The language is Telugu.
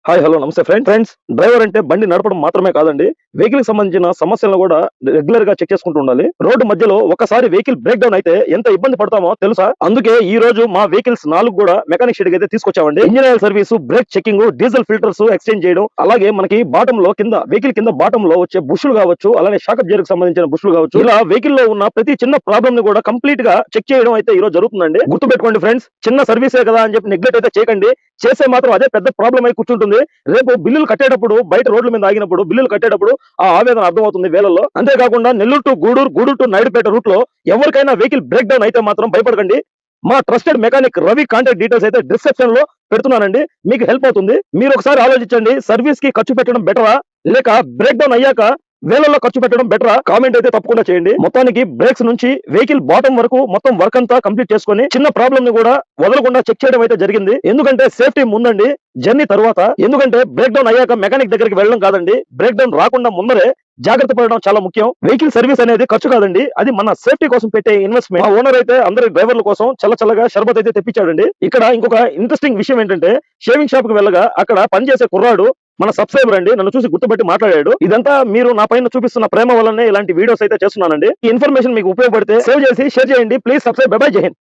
హాయ్ హలో నమస్తే ఫ్రెండ్స్ డ్రైవర్ అంటే బండి నడపడం మాత్రమే కాదండి వెహికల్ కి సంబంధించిన సమస్యలను కూడా రెగ్యులర్ గా చెక్ చేసుకుంటూ ఉండాలి. రోడ్డు మధ్యలో ఒకసారి వెహికల్ బ్రేక్ డౌన్ అయితే ఎంత ఇబ్బంది పడతామో తెలుసా? అందుకే ఈ రోజు మా వెహికల్స్ 4 కూడా మెకానిక్ షెడ్ అయితే తీసుకొచ్చామండి. Engine oil service, brake checking, diesel filters exchange చేయడం, అలాగే మనకి బాటం లో కింద వెహికల్ కింద బాటం లో వచ్చే బుష్లు కావచ్చు, అలానే షాక్ అబ్జర్వ్ కి సంబంధించిన బుష్లు కావచ్చు, ఇలా వెహికల్ లో ఉన్న ప్రతి చిన్న ప్రాబ్లమ్ ని కూడా కంప్లీట్ గా చెక్ చేయడం అయితే ఈ రోజు జరుగుతుందండి. గుర్తుపెట్టుకోండి ఫ్రెండ్స్, చిన్న సర్వీసే కదా అని చెప్పి నెగ్లెక్ట్ అయితే చేయకండి. చేసే మాత్రం అదే పెద్ద ప్రాబ్లం అయి కూర్చుంటుంది. రేపు బిల్లులు కట్టేటప్పుడు, బయట రోడ్ల మీద ఆగినప్పుడు బిల్లులు కట్టేటప్పుడు ఆ ఆవేదన అర్థమవుతుంది వేలల్లో. అంతేకాకుండా Nellore to Gudur, Gudur to Naidupeta route లో ఎవరికైనా వెహికల్ బ్రేక్ డౌన్ అయితే మాత్రం భయపడకండి. మా trusted mechanic Ravi contact details అయితే డిస్క్రిప్షన్ లో పెడుతున్నానండి. మీకు హెల్ప్ అవుతుంది. మీరు ఒకసారి ఆలోచించండి, సర్వీస్ కి ఖర్చు పెట్టడం బెటరా లేక బ్రేక్ డౌన్ అయ్యాక వేలల్లో ఖర్చు పెట్టడం బెటరా? కామెంట్ అయితే తప్పకుండా చేయండి. మొత్తానికి బ్రేక్స్ నుంచి వెహికల్ బాటం వరకు మొత్తం వర్క్ అంతా కంప్లీట్ చేసుకుని చిన్న ప్రాబ్లమ్ ని కూడా వదలకుండా చెక్ చేయడం అయితే జరిగింది. ఎందుకంటే సేఫ్టీ ముందండి, జర్నీ తర్వాత. ఎందుకంటే బ్రేక్ డౌన్ అయ్యాక మెకానిక్ దగ్గరికి వెళ్ళడం కాదండి, బ్రేక్ డౌన్ రాకుండా ముందరే జాగ్రత్త పడడం చాలా ముఖ్యం. వెహికల్ సర్వీస్ అనేది ఖర్చు కాదండి, అది మన సేఫ్టీ కోసం పెట్టే ఇన్వెస్ట్మెంట్. మా ఓనర్ అయితే అందరి డ్రైవర్ల కోసం చల్లగా షర్బత్ అయితే తెప్పించాడండి. ఇక్కడ ఇంకొక ఇంట్రెస్టింగ్ విషయం ఏంటంటే, షేవింగ్ షాప్ కి వెళ్ళగా అక్కడ పనిచేసే కుర్రాడు మన సబ్స్క్రైబర్ అండి, నన్ను చూసి గుర్తుపెట్టి మాట్లాడాడు. ఇదంతా మీరు నా పైన చూపిస్తున్న ప్రేమ వల్లనే ఇలాంటి వీడియోస్ అయితే చేస్తున్నానండి. ఈ ఇన్ఫర్మేషన్ మీకు ఉపయోగపడితే సేవ్ చేసి షేర్ చేయండి. Please subscribe. బై బై, జై హింద్.